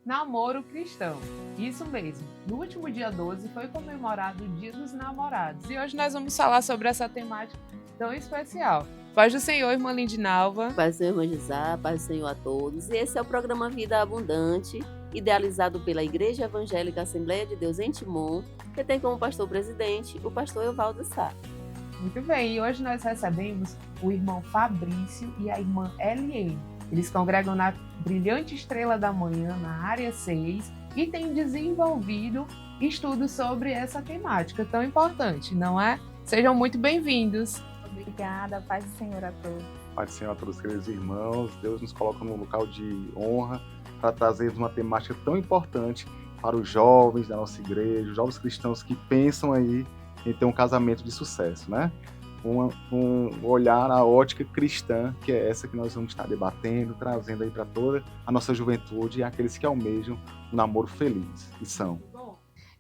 Namoro cristão. Isso mesmo. No último dia 12 foi comemorado o Dia dos Namorados. E hoje nós vamos falar sobre essa temática tão especial. Paz do Senhor, irmã Lindinalva. Paz do Senhor, irmã Gisá, paz do Senhor a todos. E esse é o programa Vida Abundante, idealizado pela Igreja Evangélica Assembleia de Deus em Timon, que tem como pastor-presidente o pastor Evaldo Sá. Muito bem, e hoje nós recebemos o irmão Fabrício e a irmã Eliane. Eles congregam na Brilhante Estrela da Manhã, na área 6, e têm desenvolvido estudos sobre essa temática tão importante, não é? Sejam muito bem-vindos. Obrigada, paz do Senhor a todos. Paz do Senhor a todos, queridos irmãos. Deus nos coloca num local de honra para trazermos uma temática tão importante para os jovens da nossa igreja, os jovens cristãos que pensam aí em ter um casamento de sucesso, né? Um olhar à ótica cristã, que é essa que nós vamos estar debatendo, trazendo aí para toda a nossa juventude e aqueles que almejam um namoro feliz, e são.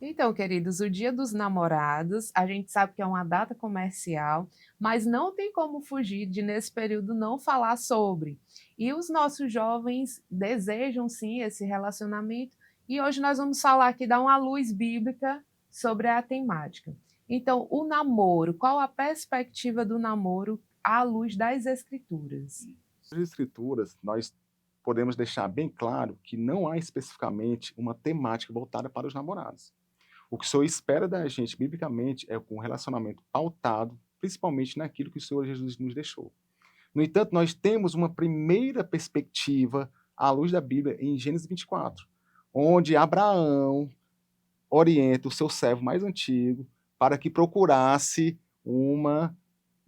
Então, queridos, o Dia dos Namorados, a gente sabe que é uma data comercial, mas não tem como fugir de, nesse período, não falar sobre. E os nossos jovens desejam, sim, esse relacionamento, e hoje nós vamos falar aqui, dar uma luz bíblica sobre a temática. Então, o namoro, qual a perspectiva do namoro à luz das Escrituras? Nas Escrituras, nós podemos deixar bem claro que não há especificamente uma temática voltada para os namorados. O que o Senhor espera da gente, biblicamente, é um relacionamento pautado, principalmente naquilo que o Senhor Jesus nos deixou. No entanto, nós temos uma primeira perspectiva à luz da Bíblia em Gênesis 24, onde Abraão orienta o seu servo mais antigo para que procurasse uma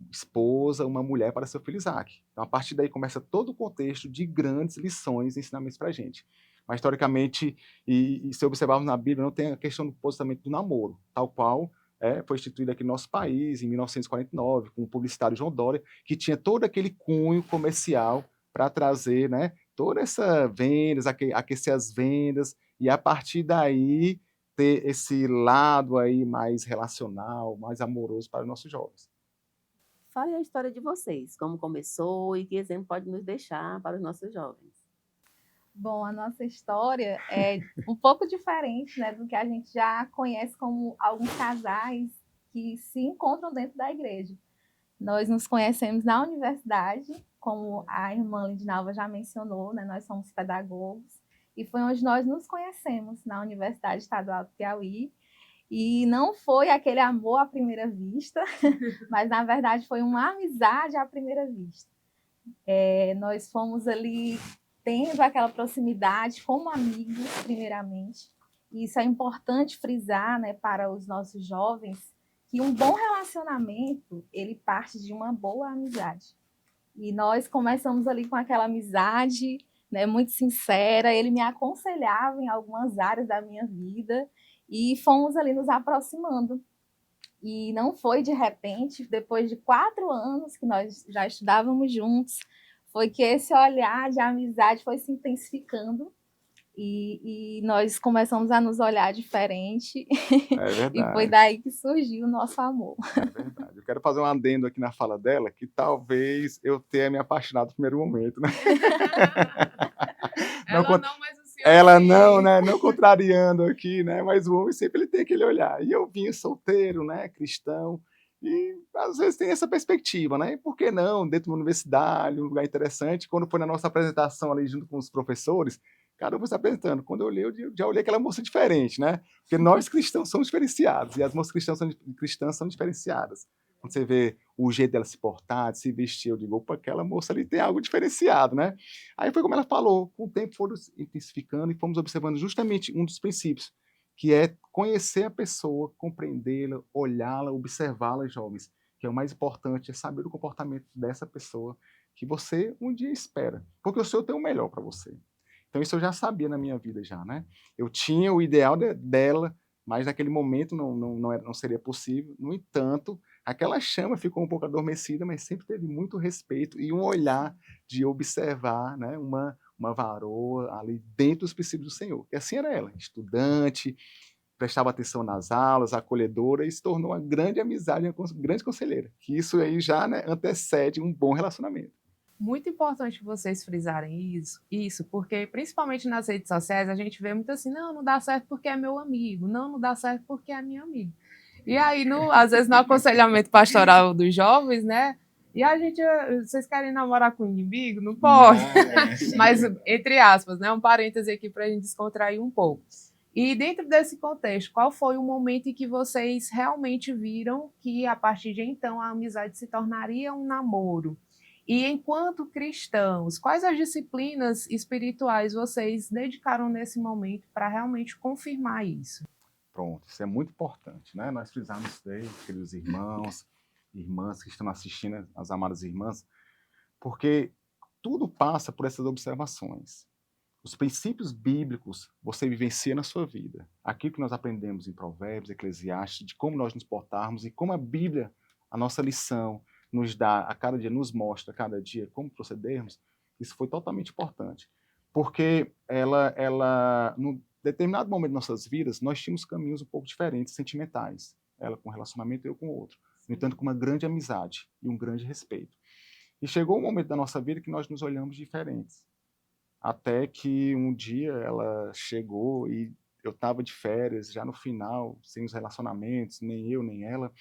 esposa, uma mulher para seu filho Isaac. Então, a partir daí começa todo o contexto de grandes lições e ensinamentos para a gente. Mas, historicamente, e se observarmos na Bíblia, não tem a questão do posicionamento do namoro, tal qual foi instituído aqui no nosso país, em 1949, com o publicitário João Dória, que tinha todo aquele cunho comercial para trazer, né, toda essa vendas, aquecer as vendas, e a partir daí ter esse lado aí mais relacional, mais amoroso para os nossos jovens. Fale a história de vocês, como começou e que exemplo pode nos deixar para os nossos jovens. Bom, a nossa história é um pouco diferente, né, do que a gente já conhece como alguns casais que se encontram dentro da igreja. Nós nos conhecemos na universidade, como a irmã Lindinalva já mencionou, né, nós somos pedagogos, e foi onde nós nos conhecemos, na Universidade Estadual do Piauí. E não foi aquele amor à primeira vista, mas na verdade foi uma amizade à primeira vista. Nós fomos ali tendo aquela proximidade como amigos, primeiramente. E isso é importante frisar, né, para os nossos jovens, que um bom relacionamento, ele parte de uma boa amizade. E nós começamos ali com aquela amizade, né, muito sincera. Ele me aconselhava em algumas áreas da minha vida e fomos ali nos aproximando. E não foi de repente, depois de 4 anos que nós já estudávamos juntos, foi que esse olhar de amizade foi se intensificando e nós começamos a nos olhar diferente. É verdade. E foi daí que surgiu o nosso amor. É verdade. Eu quero fazer um adendo aqui na fala dela, que talvez eu tenha me apaixonado no primeiro momento, né? Ela não, né? Não contrariando aqui, né? Mas o homem sempre ele tem aquele olhar. E eu vinha solteiro, né? Cristão. E às vezes tem essa perspectiva, né? E por que não? Dentro de uma universidade, um lugar interessante. Quando foi na nossa apresentação ali junto com os professores, cada um foi se apresentando. Quando eu olhei, eu já olhei aquela moça diferente, né? Porque nós cristãos somos diferenciados. E as moças cristãs são diferenciadas. Quando você vê o jeito dela se portar, de se vestir, eu digo, opa, aquela moça ali tem algo diferenciado, né? Aí foi como ela falou, com o tempo foram intensificando e fomos observando justamente um dos princípios, que é conhecer a pessoa, compreendê-la, olhá-la, observá-la, jovens, que é o mais importante, é saber o comportamento dessa pessoa que você um dia espera, porque o Senhor tem o melhor para você. Então isso eu já sabia na minha vida já, né? Eu tinha o ideal dela, mas naquele momento não seria possível. No entanto, aquela chama ficou um pouco adormecida, mas sempre teve muito respeito e um olhar de observar, né, uma varoa ali dentro dos princípios do Senhor. E assim era ela, estudante, prestava atenção nas aulas, acolhedora, e se tornou uma grande amizade, uma grande conselheira. Que isso aí já, né, antecede um bom relacionamento. muito importante vocês frisarem isso, porque principalmente nas redes sociais a gente vê muito assim, não dá certo porque é meu amigo, não dá certo porque é minha amiga. E aí, às vezes no aconselhamento pastoral dos jovens, né? E a gente, vocês querem namorar com o inimigo? Não pode. Não. Mas, entre aspas, né? Um parêntese aqui para a gente descontrair um pouco. E dentro desse contexto, qual foi o momento em que vocês realmente viram que, a partir de então, a amizade se tornaria um namoro? E enquanto cristãos, quais as disciplinas espirituais vocês dedicaram nesse momento para realmente confirmar isso? Pronto, isso é muito importante, né? Nós frisamos isso daí, queridos irmãos, irmãs que estão assistindo, as amadas irmãs, porque tudo passa por essas observações. Os princípios bíblicos você vivencia na sua vida. Aquilo que nós aprendemos em Provérbios, Eclesiastes, de como nós nos portarmos e como a Bíblia, a nossa lição, nos dá a cada dia, nos mostra a cada dia como procedermos, isso foi totalmente importante. Porque num determinado momento de nossas vidas, nós tínhamos caminhos um pouco diferentes, sentimentais. Ela com um relacionamento e eu com outro. No entanto, com uma grande amizade e um grande respeito. E chegou um momento da nossa vida que nós nos olhamos diferentes. Até que um dia ela chegou e eu estava de férias, já no final, sem os relacionamentos, nem eu, nem ela.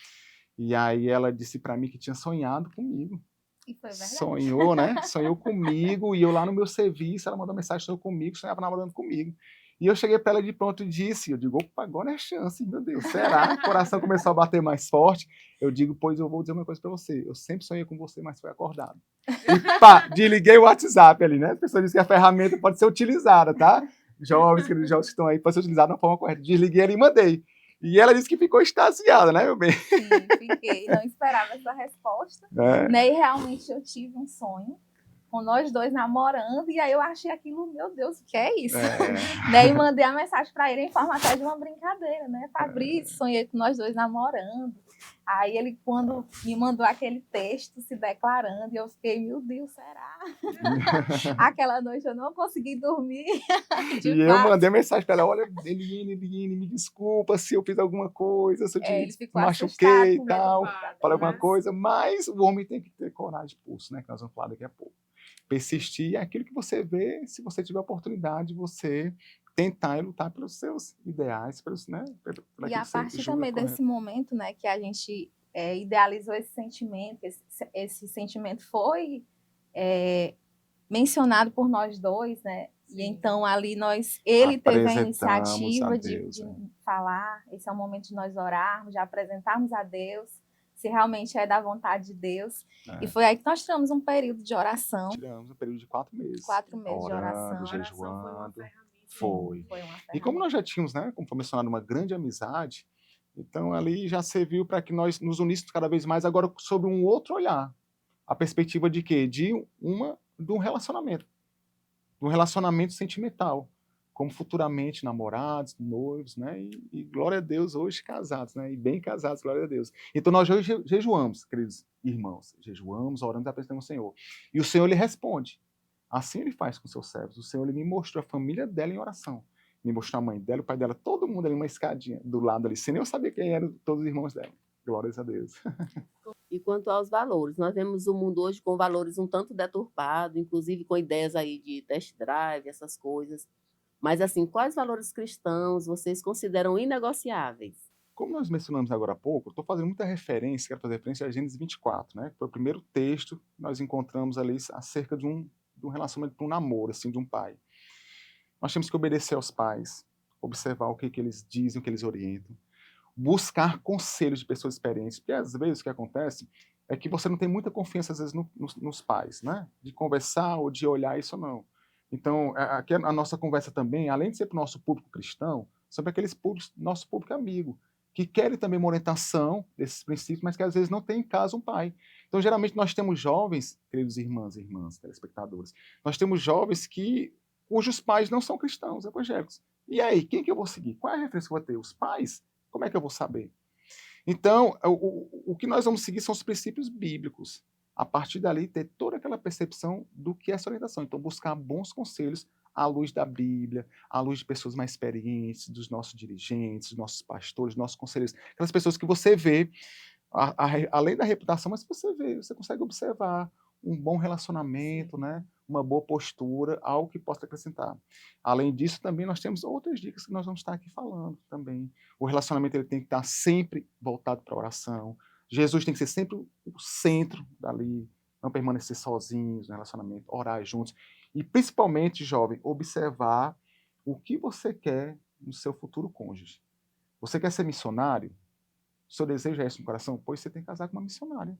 E aí ela disse para mim que tinha sonhado comigo. E foi verdade. Sonhou, né? Sonhou comigo, e eu lá no meu serviço, ela mandou mensagem, sonhou comigo, sonhava namorando comigo. E eu cheguei para ela de pronto e disse, eu digo, opa, agora é chance, meu Deus, será? O coração começou a bater mais forte. Eu digo, pois eu vou dizer uma coisa para você, eu sempre sonhei com você, mas foi acordado. E pá, desliguei o WhatsApp ali, né? As pessoas dizem que a ferramenta pode ser utilizada, tá? Jovens, queridos jovens que estão aí, pode ser utilizada de uma forma correta. Desliguei ali e mandei. E ela disse que ficou extasiada, né, meu bem? Sim, fiquei. Não esperava essa resposta. É. Né? E realmente eu tive um sonho com nós dois namorando, e aí eu achei aquilo, meu Deus, o que é isso? Né? E mandei a mensagem para ele em forma até de uma brincadeira, né? Fabrício, sonhei com nós dois namorando. Aí ele, quando me mandou aquele texto se declarando, eu fiquei, meu Deus, será? Aquela noite eu não consegui dormir. E eu mandei mensagem para ela, olha, Eliane, me desculpa se eu fiz alguma coisa, se eu te machuquei e tal, falei alguma coisa, mas o homem tem que ter coragem de pulso, né? Que nós vamos falar daqui a pouco. Persistir é aquilo que você vê, se você tiver oportunidade, você tentar e lutar pelos seus ideais, pelos, né? E a partir também desse momento, né, que a gente idealizou esse sentimento, esse sentimento foi mencionado por nós dois, né? Sim. E então ali ele teve a iniciativa de falar, esse é o momento de nós orarmos, de apresentarmos a Deus, se realmente é da vontade de Deus. E foi aí que nós tiramos um período de oração. Tiramos um período de 4 meses. 4 meses orando, de oração. Jejuando. Foi. E como nós já tínhamos, né, como foi mencionado, uma grande amizade, então ali já serviu para que nós nos uníssemos cada vez mais agora sobre um outro olhar. A perspectiva de quê? De um relacionamento. De um relacionamento sentimental. Como futuramente namorados, noivos, né? E glória a Deus, hoje casados, né? E bem casados, glória a Deus. Então nós hoje jejuamos, queridos irmãos. Jejuamos, oramos e apresentamos ao Senhor. E o Senhor, Ele responde. Assim Ele faz com seus servos. O Senhor, Ele me mostrou a família dela em oração. Me mostrou a mãe dela, o pai dela, todo mundo ali, uma escadinha do lado ali, sem nem eu saber quem eram todos os irmãos dela. Glórias a Deus. E quanto aos valores, nós vemos o mundo hoje com valores um tanto deturpados, inclusive com ideias aí de test drive, essas coisas. Mas, assim, quais valores cristãos vocês consideram inegociáveis? Como nós mencionamos agora há pouco, eu estou fazendo muita referência, quero fazer referência a Gênesis 24, né? Que foi o primeiro texto que nós encontramos ali acerca de um relacionamento, de um namoro, assim, de um pai. Nós temos que obedecer aos pais, observar o que eles dizem, o que eles orientam, buscar conselhos de pessoas experientes, porque às vezes o que acontece é que você não tem muita confiança, às vezes, nos pais, né? De conversar ou de olhar isso ou não. Então, aqui a nossa conversa também, além de ser para o nosso público cristão, sobre aqueles nosso público amigo, que querem também uma orientação desses princípios, mas que às vezes não tem em casa um pai. Então, geralmente, nós temos jovens, queridos irmãs e irmãs, telespectadores, nós temos jovens cujos pais não são cristãos, evangélicos. E aí, quem que eu vou seguir? Qual é a referência que eu vou ter? Os pais? Como é que eu vou saber? Então, o que nós vamos seguir são os princípios bíblicos. A partir dali, ter toda aquela percepção do que é essa orientação. Então, buscar bons conselhos à luz da Bíblia, à luz de pessoas mais experientes, dos nossos dirigentes, dos nossos pastores, dos nossos conselheiros. Aquelas pessoas que você vê, além da reputação, mas você vê, você consegue observar um bom relacionamento, né? Uma boa postura, algo que possa acrescentar. Além disso, também nós temos outras dicas que nós vamos estar aqui falando também. O relacionamento ele tem que estar sempre voltado para a oração. Jesus tem que ser sempre o centro dali, não permanecer sozinhos no relacionamento, orar juntos. E principalmente, jovem, observar o que você quer no seu futuro cônjuge. Você quer ser missionário? O seu desejo é esse no coração? Pois você tem que casar com uma missionária.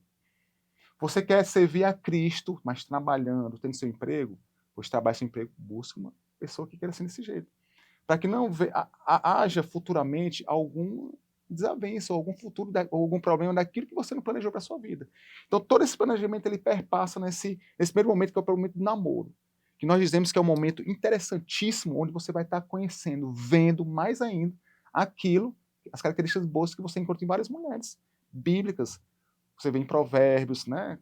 Você quer servir a Cristo, mas trabalhando, tendo seu emprego? Pois trabalhe seu emprego, busque uma pessoa que queira ser desse jeito. Para que não haja futuramente algum desavença, ou algum futuro, ou algum problema daquilo que você não planejou para a sua vida. Então, todo esse planejamento, ele perpassa nesse primeiro momento, que é o momento do namoro. Que nós dizemos que é um momento interessantíssimo, onde você vai estar conhecendo, vendo mais ainda aquilo, as características boas que você encontra em várias mulheres bíblicas. Você vê em Provérbios, né?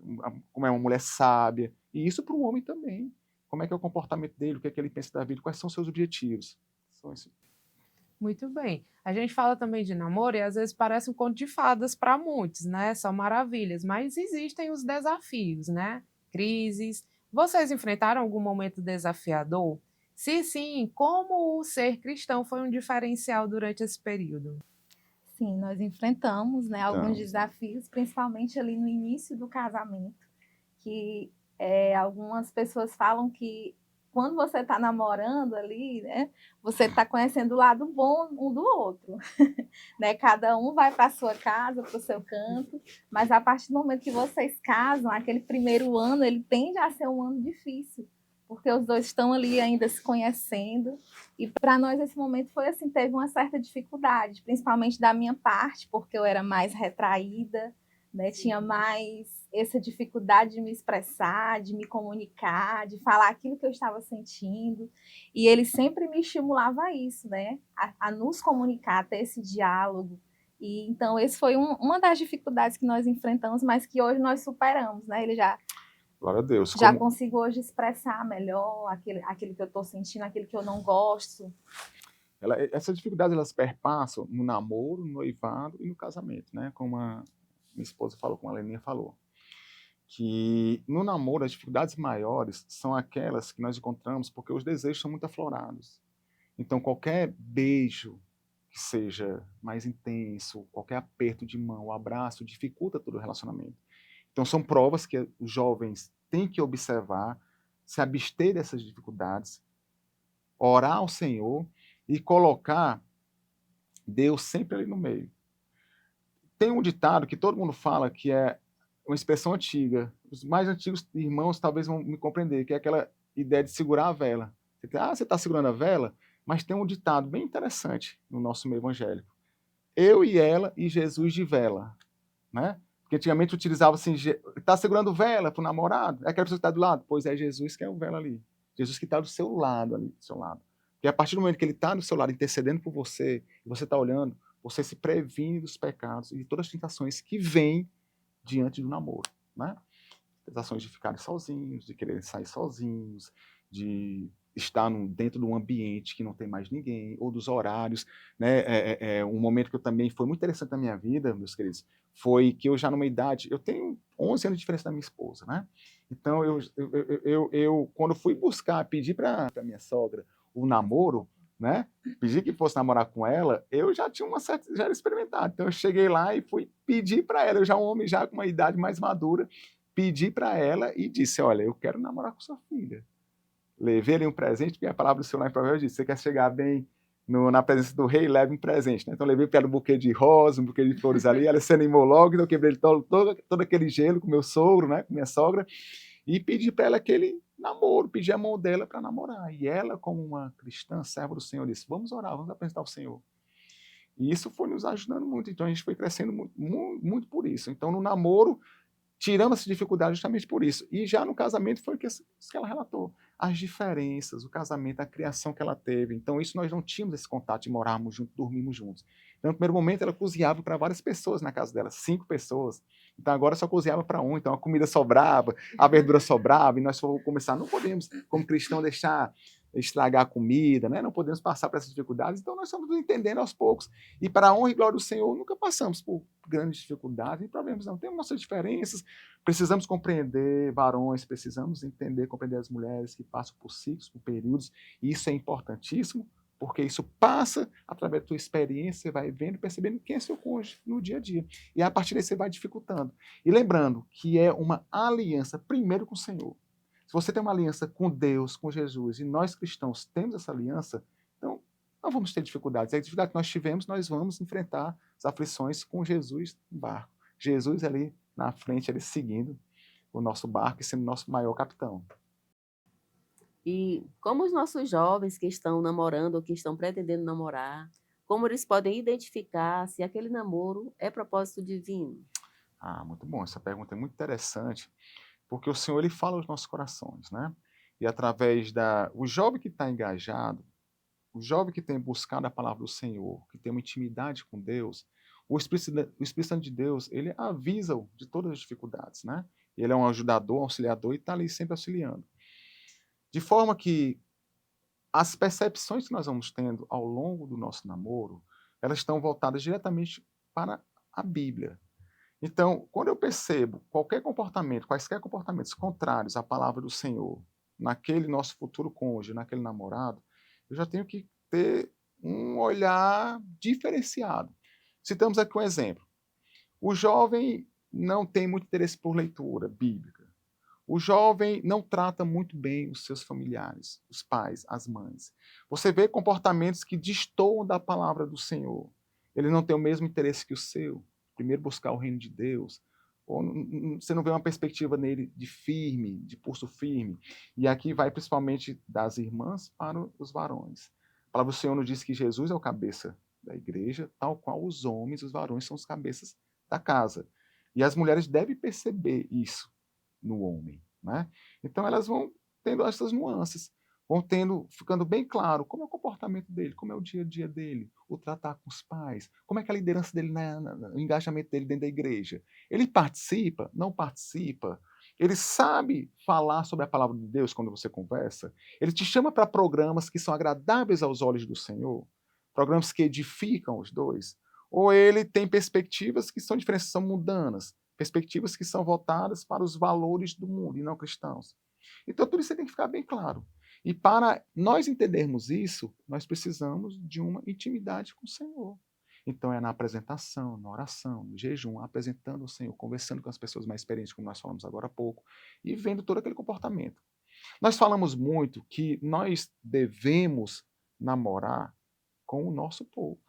Como é uma mulher sábia. E isso para o homem também. Como é que é o comportamento dele, o que é que ele pensa da vida, quais são os seus objetivos. São isso. Muito bem. A gente fala também de namoro e às vezes parece um conto de fadas para muitos, né? São maravilhas, mas existem os desafios, né? Crises. Vocês enfrentaram algum momento desafiador? Se sim, como o ser cristão foi um diferencial durante esse período? Sim, nós enfrentamos, né, alguns Então, desafios, principalmente ali no início do casamento, que algumas pessoas falam que quando você está namorando ali, né, você está conhecendo o lado bom um do outro, né? Cada um vai para a sua casa, para o seu canto, mas a partir do momento que vocês casam, aquele primeiro ano, ele tende a ser um ano difícil, porque os dois estão ali ainda se conhecendo. E para nós esse momento foi assim, teve uma certa dificuldade, principalmente da minha parte, porque eu era mais retraída, né? Tinha mais essa dificuldade de me expressar, de me comunicar, de falar aquilo que eu estava sentindo. E ele sempre me estimulava a isso, né? A nos comunicar, a ter esse diálogo. E então esse foi uma das dificuldades que nós enfrentamos, mas que hoje nós superamos, né? Ele glória a Deus. já consigo hoje expressar melhor aquilo que eu estou sentindo, aquilo que eu não gosto. Essas dificuldades, elas perpassam no namoro, no noivado e no casamento, né? Como a minha esposa falou, como a Leninha falou. Que no namoro, as dificuldades maiores são aquelas que nós encontramos porque os desejos são muito aflorados. Então, qualquer beijo que seja mais intenso, qualquer aperto de mão, abraço, dificulta todo o relacionamento. Então, são provas que os jovens têm que observar, se abster dessas dificuldades, orar ao Senhor e colocar Deus sempre ali no meio. Tem um ditado que todo mundo fala, que é uma expressão antiga. Os mais antigos irmãos talvez vão me compreender, que é aquela ideia de segurar a vela. Você está segurando a vela? Mas tem um ditado bem interessante no nosso meio evangélico. Eu e ela e Jesus de vela, né? Porque antigamente utilizava assim, está segurando vela para o namorado? É aquela pessoa que está do lado? Pois é Jesus que é o vela ali. Jesus que está do seu lado ali, do seu lado. E a partir do momento que ele está do seu lado, intercedendo por você, e você está olhando, você se previne dos pecados e de todas as tentações que vêm diante do namoro, né? Tentações de ficarem sozinhos, de quererem sair sozinhos, de estar dentro de um ambiente que não tem mais ninguém, ou dos horários, né? Um momento que eu também foi muito interessante na minha vida, meus queridos, foi que eu já numa idade, eu tenho 11 anos de diferença da minha esposa, né? Então eu quando fui buscar, pedir para minha sogra o namoro, né? Pedi que fosse namorar com ela, eu já tinha já era experimentado. Então eu cheguei lá e fui pedir para ela, eu já um homem já com uma idade mais madura, pedi para ela e disse: olha, eu quero namorar com sua filha. Levei ali um presente, porque a palavra do Senhor lá em Provérbios diz: você quer chegar bem na presença do rei, leve um presente, né? Então levei para ela um buquê de rosas, um buquê de flores ali, ela se animou logo, então eu quebrei todo aquele gelo com meu sogro, né, com minha sogra, e pedi para ela aquele namoro, pedi a mão dela para namorar. E ela, como uma cristã, serva do Senhor, disse: vamos orar, vamos apresentar ao Senhor. E isso foi nos ajudando muito, então a gente foi crescendo muito, muito, muito por isso. Então no namoro, tiramos essa dificuldade justamente por isso. E já no casamento foi o que ela relatou. As diferenças, o casamento, a criação que ela teve. Então isso nós não tínhamos esse contato de morarmos juntos, dormirmos juntos. Então no primeiro momento ela cozinhava para várias pessoas na casa dela, 5 pessoas. Então agora só cozinhava para um, então a comida sobrava, a verdura sobrava, e nós fomos começar, não podemos, como cristão, deixar estragar a comida, né? Não podemos passar por essas dificuldades. Então, nós estamos entendendo aos poucos. E para a honra e glória do Senhor, nunca passamos por grandes dificuldades e problemas. Não temos nossas diferenças. Precisamos compreender varões, precisamos entender, compreender as mulheres que passam por ciclos, por períodos. E isso é importantíssimo, porque isso passa através da tua experiência, você vai vendo, percebendo quem é seu cônjuge no dia a dia. E a partir daí você vai dificultando. E lembrando que é uma aliança primeiro com o Senhor. Se você tem uma aliança com Deus, com Jesus, e nós cristãos temos essa aliança, então não vamos ter dificuldades. A dificuldade que nós tivemos, nós vamos enfrentar as aflições com Jesus no barco. Jesus ali na frente, ele seguindo o nosso barco e sendo nosso maior capitão. E como os nossos jovens que estão namorando ou que estão pretendendo namorar, como eles podem identificar se aquele namoro é propósito divino? Ah, muito bom. Essa pergunta é muito interessante, porque o Senhor ele fala aos nossos corações, né? E através o jovem que está engajado, o jovem que tem buscado a palavra do Senhor, que tem uma intimidade com Deus, o Espírito Santo de Deus, ele avisa-o de todas as dificuldades, né? Ele é um ajudador, um auxiliador e está ali sempre auxiliando. De forma que as percepções que nós vamos tendo ao longo do nosso namoro, elas estão voltadas diretamente para a Bíblia. Então, quando eu percebo qualquer comportamento, quaisquer comportamentos contrários à palavra do Senhor, naquele nosso futuro cônjuge, naquele namorado, eu já tenho que ter um olhar diferenciado. Citamos aqui um exemplo. O jovem não tem muito interesse por leitura bíblica. O jovem não trata muito bem os seus familiares, os pais, as mães. Você vê comportamentos que destoam da palavra do Senhor. Ele não tem o mesmo interesse que o seu. Primeiro buscar o reino de Deus. Ou você não vê uma perspectiva nele de firme, de pulso firme. E aqui vai principalmente das irmãs para os varões. A palavra do Senhor nos diz que Jesus é o cabeça da igreja, tal qual os homens, os varões, são os cabeças da casa. E as mulheres devem perceber isso no homem, né? Então elas vão tendo essas nuances, vão ficando bem claro como é o comportamento dele, como é o dia a dia dele, o tratar com os pais, como é que é a liderança dele, o engajamento dele dentro da igreja. Ele participa, não participa, ele sabe falar sobre a palavra de Deus quando você conversa, ele te chama para programas que são agradáveis aos olhos do Senhor, programas que edificam os dois, ou ele tem perspectivas que são diferentes, são mundanas, perspectivas que são voltadas para os valores do mundo e não cristãos. Então, tudo isso tem que ficar bem claro. E para nós entendermos isso, nós precisamos de uma intimidade com o Senhor. Então, é na apresentação, na oração, no jejum, apresentando o Senhor, conversando com as pessoas mais experientes, como nós falamos agora há pouco, e vendo todo aquele comportamento. Nós falamos muito que nós devemos namorar com o nosso povo.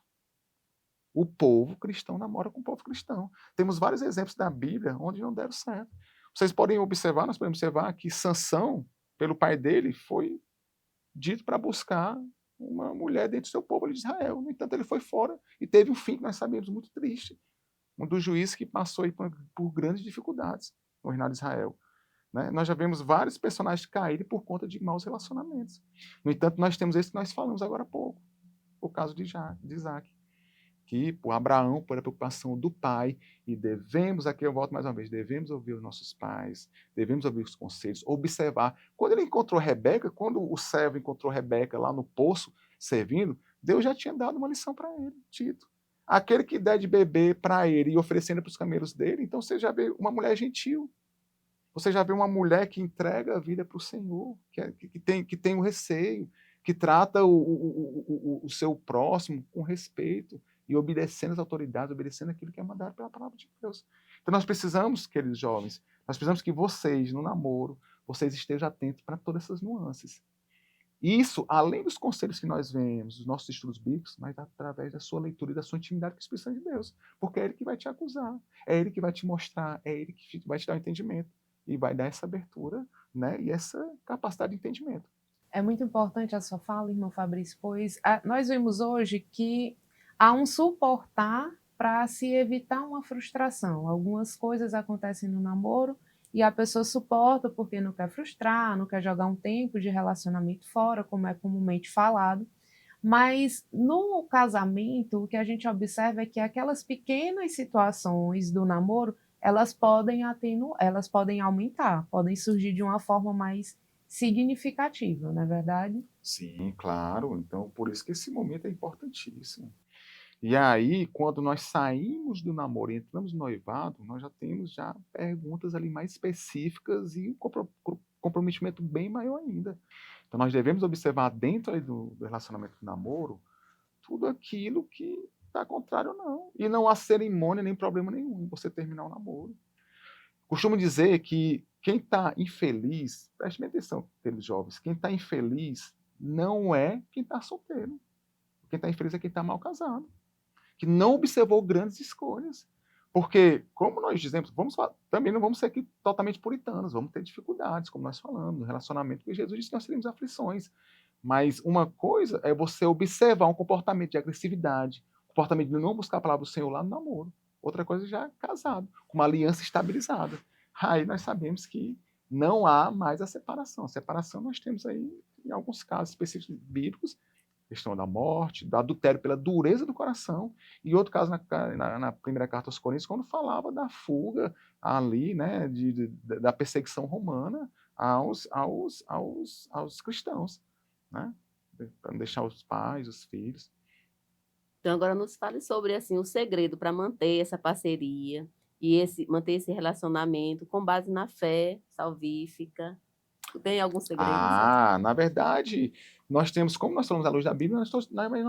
O povo cristão namora com o povo cristão. Temos vários exemplos da Bíblia onde não deram certo. Vocês podem observar, nós podemos observar que Sansão, pelo pai dele, foi dito para buscar uma mulher dentro do seu povo de Israel. No entanto, ele foi fora e teve um fim que nós sabemos muito triste. Um dos juízes que passou aí por grandes dificuldades no reinado de Israel. Né? Nós já vemos vários personagens caírem por conta de maus relacionamentos. No entanto, nós temos esse que nós falamos agora há pouco, o caso de Isaac. Que por Abraão, por a preocupação do pai, e devemos, aqui eu volto mais uma vez, devemos ouvir os nossos pais, devemos ouvir os conselhos, observar. Quando ele encontrou Rebeca, quando o servo encontrou Rebeca lá no poço, servindo, Deus já tinha dado uma lição para ele, Tito. Aquele que der de beber para ele e oferecendo para os camelos dele, então você já vê uma mulher gentil. Você já vê uma mulher que entrega a vida para o Senhor, que tem o receio, que trata o seu próximo com respeito, e obedecendo as autoridades, obedecendo aquilo que é mandado pela palavra de Deus. Então nós precisamos, queridos jovens, nós precisamos que vocês, no namoro, vocês estejam atentos para todas essas nuances. Isso, além dos conselhos que nós vemos, dos nossos estudos bíblicos, mas através da sua leitura e da sua intimidade com o Espírito Santo de Deus. Porque é Ele que vai te acusar, é Ele que vai te mostrar, é Ele que vai te dar o entendimento. E vai dar essa abertura, né, e essa capacidade de entendimento. É muito importante a sua fala, irmão Fabrício, pois nós vimos hoje que há um suportar para se evitar uma frustração. Algumas coisas acontecem no namoro e a pessoa suporta porque não quer frustrar, não quer jogar um tempo de relacionamento fora, como é comumente falado. Mas no casamento, o que a gente observa é que aquelas pequenas situações do namoro, elas podem aumentar, podem surgir de uma forma mais significativa, não é verdade? Sim, claro. Então, por isso que esse momento é importantíssimo. E aí, quando nós saímos do namoro e entramos no noivado, nós já temos já perguntas ali mais específicas e um comprometimento bem maior ainda. Então, nós devemos observar dentro aí do relacionamento do namoro tudo aquilo que está contrário ou não. E não há cerimônia nem problema nenhum em você terminar o namoro. Costumo dizer que quem está infeliz, preste bem atenção, aqueles jovens, quem está infeliz não é quem está solteiro. Quem está infeliz é quem está mal casado, que não observou grandes escolhas. Porque, como nós dizemos, também não vamos ser aqui totalmente puritanos, vamos ter dificuldades, como nós falamos, no relacionamento, porque Jesus disse que nós teríamos aflições. Mas uma coisa é você observar um comportamento de agressividade, comportamento de não buscar a palavra do Senhor lá no namoro. Outra coisa já é casado, com uma aliança estabilizada. Aí nós sabemos que não há mais a separação. A separação nós temos aí, em alguns casos específicos bíblicos, questão da morte, do adultério pela dureza do coração, e outro caso na primeira carta aos Coríntios, quando falava da fuga ali, né, da perseguição romana aos cristãos, né, para não deixar os pais, os filhos. Então, agora nos fale sobre assim, o segredo para manter essa parceria e manter esse relacionamento com base na fé salvífica. Tem algum segredo, assim? Na verdade, nós temos, como nós falamos à luz da Bíblia, nós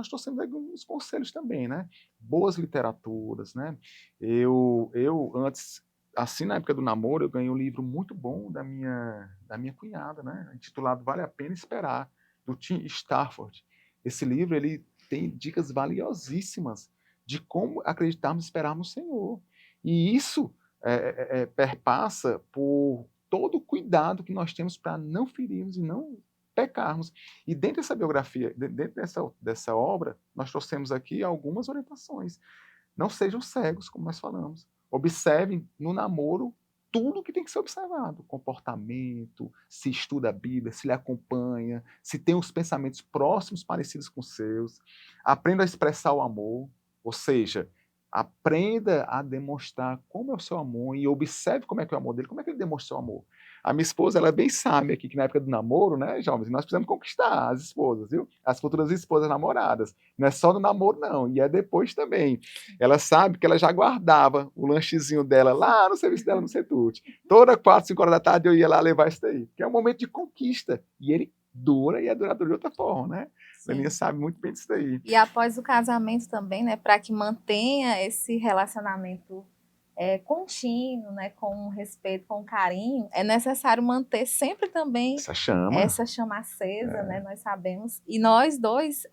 trouxemos alguns conselhos também, né? Boas literaturas, né? Eu antes, assim na época do namoro, eu ganhei um livro muito bom da minha cunhada, né? Intitulado Vale a Pena Esperar, do Tim Stafford. Esse livro, ele tem dicas valiosíssimas de como acreditarmos e esperarmos no Senhor. E isso perpassa por todo o cuidado que nós temos para não ferirmos e não pecarmos. E dentro dessa biografia, dentro dessa obra, nós trouxemos aqui algumas orientações. Não sejam cegos, como nós falamos. Observem no namoro tudo que tem que ser observado. Comportamento, se estuda a Bíblia, se lhe acompanha, se tem os pensamentos próximos, parecidos com os seus. Aprenda a expressar o amor, ou seja, aprenda a demonstrar como é o seu amor e observe como é que é o amor dele, como é que ele demonstra o amor. A minha esposa, ela é bem sabe aqui que na época do namoro, né, jovens, nós precisamos conquistar as esposas, viu? As futuras esposas namoradas. Não é só no namoro, não, e é depois também. Ela sabe que ela já guardava o lanchezinho dela lá no serviço dela no Setut. Toda 4, 5 horas da tarde eu ia lá levar isso daí, que é um momento de conquista. E ele dura e é duradouro de outra forma, né? A Leninha sabe muito bem disso daí. E após o casamento também, né, para que mantenha esse relacionamento contínuo, né, com respeito, com carinho, é necessário manter sempre também essa chama acesa, né, nós sabemos. E nós dois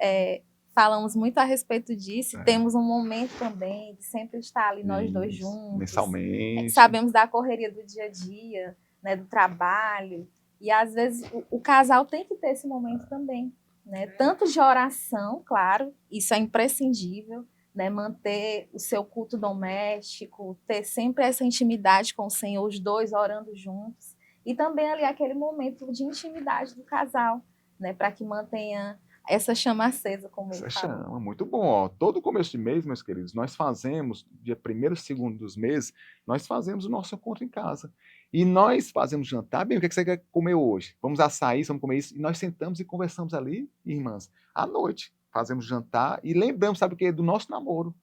falamos muito a respeito disso, e temos um momento também de sempre estar ali nós dois juntos. Mensalmente. Sabemos da correria do dia a dia, né, do trabalho, e às vezes o casal tem que ter esse momento também, né, tanto de oração, claro, isso é imprescindível, né, manter o seu culto doméstico, ter sempre essa intimidade com o Senhor, os dois orando juntos, e também ali aquele momento de intimidade do casal, né, para que mantenha essa chama acesa, como ele falou. Essa chama, muito bom. Ó. Todo começo de mês, meus queridos, nós fazemos, dia 1º e 2º dos meses, nós fazemos o nosso encontro em casa. E nós fazemos jantar. Bem, o que você quer comer hoje? Vamos açaí, vamos comer isso. E nós sentamos e conversamos ali, irmãs, à noite. Fazemos jantar e lembramos, sabe o que? Do nosso namoro.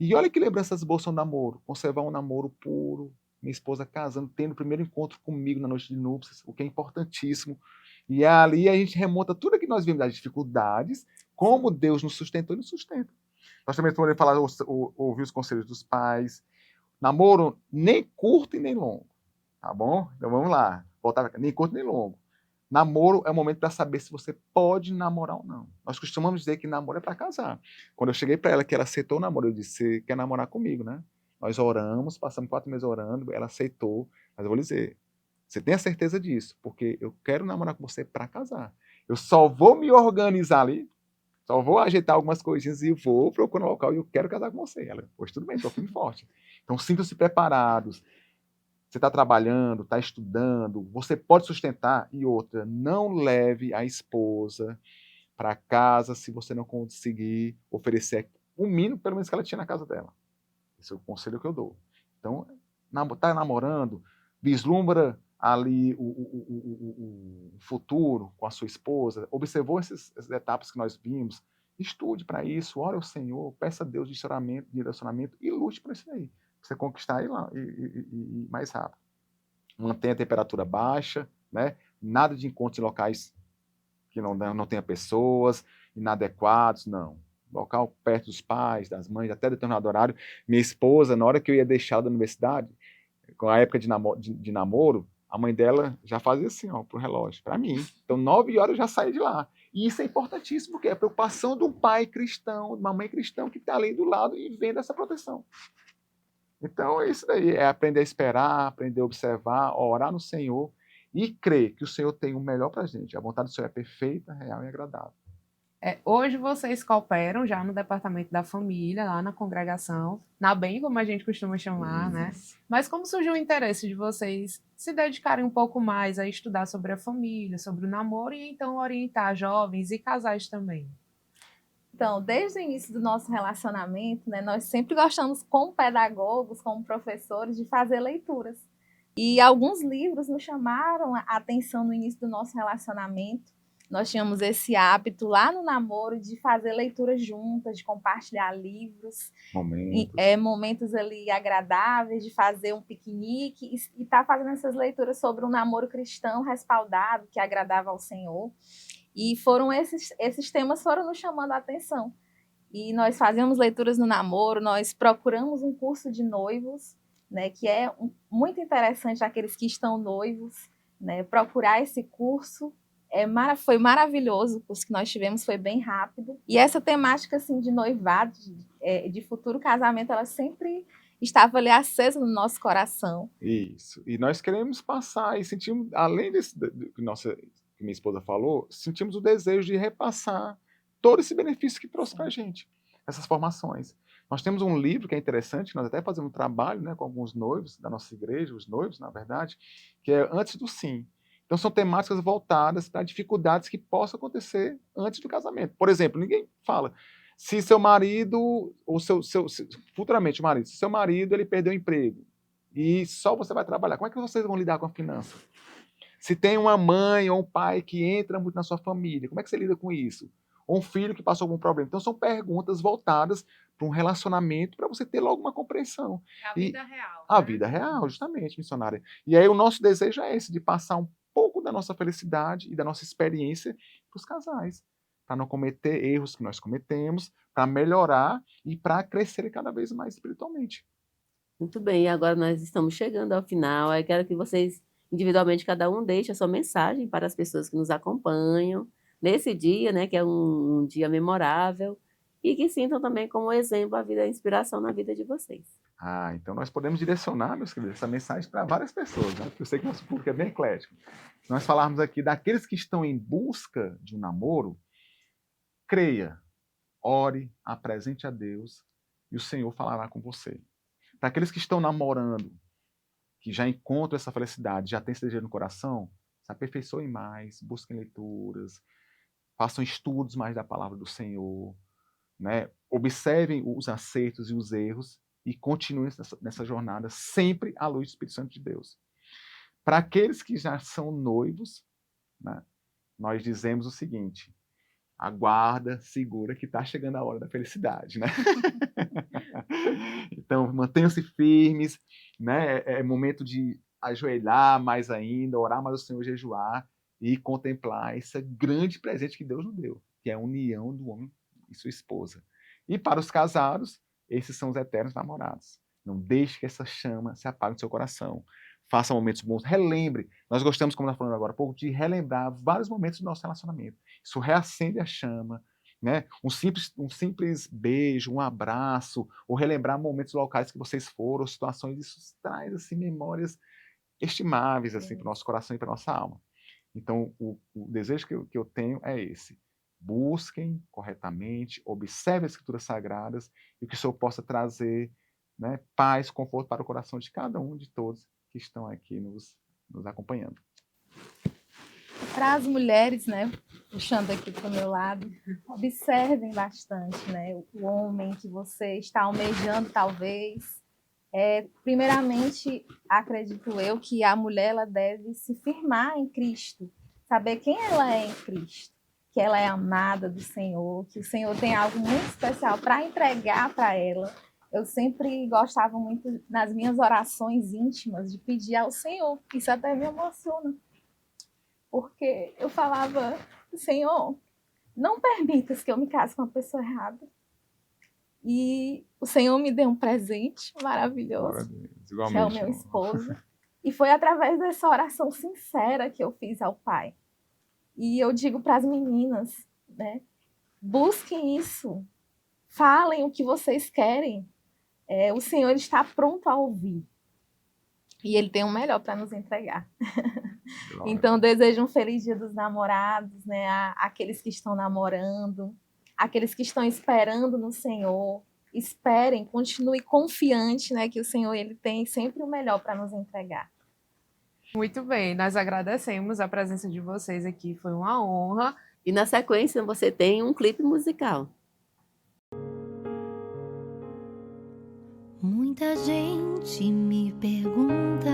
E olha que lembranças boas são do namoro. Conservar um namoro puro, minha esposa casando, tendo o primeiro encontro comigo na noite de núpcias, o que é importantíssimo. E ali a gente remonta tudo que nós vimos das dificuldades, como Deus nos sustentou e nos sustenta. Nós também podemos falar, ouvir os conselhos dos pais. Namoro nem curto e nem longo, tá bom? Então vamos lá. Voltar nem curto nem longo. Namoro é o momento para saber se você pode namorar ou não. Nós costumamos dizer que namoro é para casar. Quando eu cheguei para ela que ela aceitou o namoro, eu disse: você quer namorar comigo, né? Nós oramos, passamos 4 meses orando, ela aceitou. Mas eu vou lhe dizer, você tem a certeza disso? Porque eu quero namorar com você para casar. Eu só vou me organizar ali, só vou ajeitar algumas coisinhas e vou procurar um local e eu quero casar com você. Ela, pois tudo bem, estou firme e forte. Então sintam-se preparados. Você está trabalhando, está estudando, você pode sustentar. E outra, não leve a esposa para casa se você não conseguir oferecer o mínimo, pelo menos, que ela tinha na casa dela. Esse é o conselho que eu dou. Então, está namorando, vislumbra ali o futuro com a sua esposa, observou essas etapas que nós vimos, estude para isso, ore ao Senhor, peça a Deus direcionamento e lute para isso aí, para você conquistar e mais rápido. Mantenha a temperatura baixa, né? Nada de encontros em locais que não tenha pessoas, inadequados, não. Local perto dos pais, das mães, até determinado horário. Minha esposa, na hora que eu ia deixá-la da universidade, com a época de namoro, a mãe dela já fazia assim, ó, pro relógio, para mim. Então, 9 horas eu já saí de lá. E isso é importantíssimo, porque é a preocupação de um pai cristão, de uma mãe cristã que está ali do lado e vendo essa proteção. Então, é isso daí, é aprender a esperar, aprender a observar, orar no Senhor e crer que o Senhor tem o melhor para a gente. A vontade do Senhor é perfeita, real e agradável. Hoje vocês cooperam já no departamento da família, lá na congregação, na BEM, como a gente costuma chamar, né? Mas como surgiu o interesse de vocês se dedicarem um pouco mais a estudar sobre a família, sobre o namoro e então orientar jovens e casais também? Então, desde o início do nosso relacionamento, né, nós sempre gostamos, como pedagogos, como professores, de fazer leituras. E alguns livros nos chamaram a atenção no início do nosso relacionamento. Nós tínhamos esse hábito lá no namoro de fazer leituras juntas, de compartilhar livros, momentos ali agradáveis, de fazer um piquenique e estar fazendo essas leituras sobre um namoro cristão respaldado, que agradava ao Senhor. E foram esses temas foram nos chamando a atenção. E nós fazíamos leituras no namoro, nós procuramos um curso de noivos, né, que é muito interessante aqueles que estão noivos, né, procurar esse curso. Foi maravilhoso, o curso que nós tivemos foi bem rápido. E essa temática assim, de noivado, de futuro casamento, ela sempre estava ali acesa no nosso coração. Isso. E nós queremos passar e sentimos, além desse que minha esposa falou, sentimos o desejo de repassar todo esse benefício que trouxe para a gente, essas formações. Nós temos um livro que é interessante, nós até fazemos um trabalho, né, com alguns noivos da nossa igreja, os noivos, na verdade, que é Antes do Sim. Então, são temáticas voltadas para dificuldades que possam acontecer antes do casamento. Por exemplo, ninguém fala se seu marido, ou futuramente o marido, se seu marido ele perdeu o emprego e só você vai trabalhar, como é que vocês vão lidar com a finança? Se tem uma mãe ou um pai que entra muito na sua família, como é que você lida com isso? Ou um filho que passou algum problema. Então, são perguntas voltadas para um relacionamento, para você ter logo uma compreensão. É a vida real. A vida real, justamente, missionária. E aí o nosso desejo é esse, de passar um pouco da nossa felicidade e da nossa experiência para os casais, para não cometer erros que nós cometemos, para melhorar e para crescer cada vez mais espiritualmente. Muito bem, agora nós estamos chegando ao final. Eu quero que vocês, individualmente, cada um deixe a sua mensagem para as pessoas que nos acompanham nesse dia, né, que é um dia memorável, e que sintam também como exemplo a inspiração na vida de vocês. Então nós podemos direcionar, meus queridos, essa mensagem para várias pessoas, né? Porque eu sei que nosso público é bem eclético. Se nós falarmos aqui daqueles que estão em busca de um namoro, creia, ore, apresente a Deus e o Senhor falará com você. Para aqueles que estão namorando, que já encontram essa felicidade, já têm esse desejo no coração, se aperfeiçoem mais, busquem leituras, façam estudos mais da palavra do Senhor, né? Observem os acertos e os erros e continuem nessa jornada sempre à luz do Espírito Santo de Deus. Para aqueles que já são noivos, né, nós dizemos o seguinte: aguarda, segura, que está chegando a hora da felicidade, né? Então, mantenham-se firmes, né? É momento de ajoelhar mais ainda, orar mais ao Senhor, jejuar e contemplar esse grande presente que Deus nos deu, que é a união do homem e sua esposa. E para os casados, esses são os eternos namorados. Não deixe que essa chama se apague no seu coração. Faça momentos bons, relembre. Nós gostamos, como nós falamos agora há pouco, de relembrar vários momentos do nosso relacionamento. Isso reacende a chama, né? Um simples beijo, um abraço, ou relembrar momentos locais que vocês foram, situações, isso traz assim, memórias estimáveis assim, para o nosso coração e para a nossa alma. Então, o desejo que eu tenho é esse. Busquem corretamente, observem as escrituras sagradas e que o Senhor possa trazer, né, paz, conforto para o coração de cada um de todos que estão aqui nos acompanhando. Para as mulheres, né, puxando aqui para o meu lado, observem bastante, né, o homem que você está almejando, talvez, Primeiramente, acredito eu que a mulher ela deve se firmar em Cristo, saber quem ela é em Cristo, que ela é amada do Senhor, que o Senhor tem algo muito especial para entregar para ela. Eu sempre gostava muito, nas minhas orações íntimas, de pedir ao Senhor. Isso até me emociona, porque eu falava, Senhor, não permitas que eu me case com uma pessoa errada. E o Senhor me deu um presente maravilhoso, que é o meu esposo. E foi através dessa oração sincera que eu fiz ao Pai. E eu digo para as meninas, né? Busquem isso. Falem o que vocês querem. O Senhor está pronto a ouvir. E Ele tem o melhor para nos entregar. Então, desejo um feliz Dia dos Namorados, né? Aqueles que estão namorando, aqueles que estão esperando no Senhor. Esperem, continue confiante, né? Que o Senhor Ele tem sempre o melhor para nos entregar. Muito bem, nós agradecemos a presença de vocês aqui, foi uma honra. E na sequência você tem um clipe musical. Muita gente me pergunta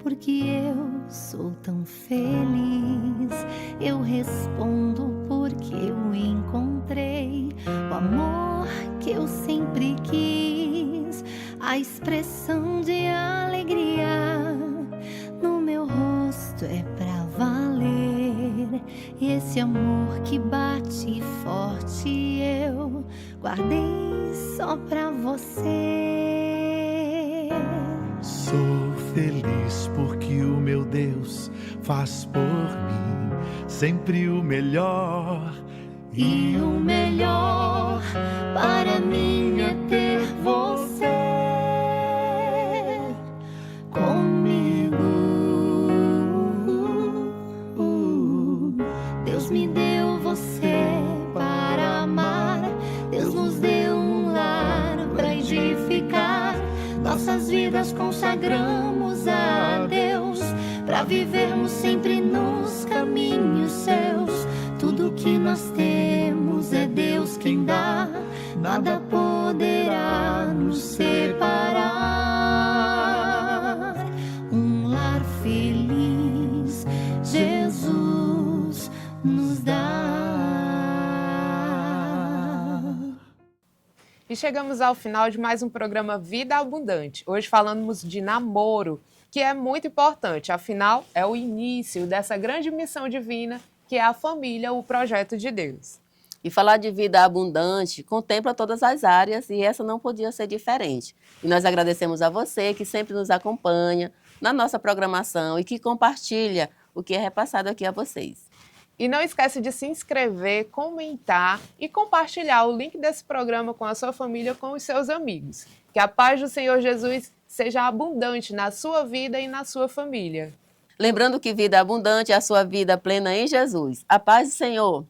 por que eu sou tão feliz. Eu respondo porque eu encontrei o amor que eu sempre quis, a expressão de alegria no meu rosto é pra valer. E esse amor que bate forte eu guardei só pra você. Sou feliz porque o meu Deus faz por mim sempre o melhor. E o melhor para mim é ter você comigo. Deus me deu você para amar. Deus nos deu um lar para edificar. Nossas vidas consagramos a Deus, para vivermos sempre nos caminhos seus. Tudo que nós temos é Deus quem dá, nada poderá nos separar. Um lar feliz, Jesus nos dá. E chegamos ao final de mais um programa Vida Abundante. Hoje falamos de namoro, que é muito importante, afinal é o início dessa grande missão divina que é a família, o projeto de Deus. E falar de vida abundante contempla todas as áreas e essa não podia ser diferente. E nós agradecemos a você que sempre nos acompanha na nossa programação e que compartilha o que é repassado aqui a vocês. E não esquece de se inscrever, comentar e compartilhar o link desse programa com a sua família, com os seus amigos. Que a paz do Senhor Jesus seja abundante na sua vida e na sua família. Lembrando que vida abundante é a sua vida plena em Jesus. A paz do Senhor.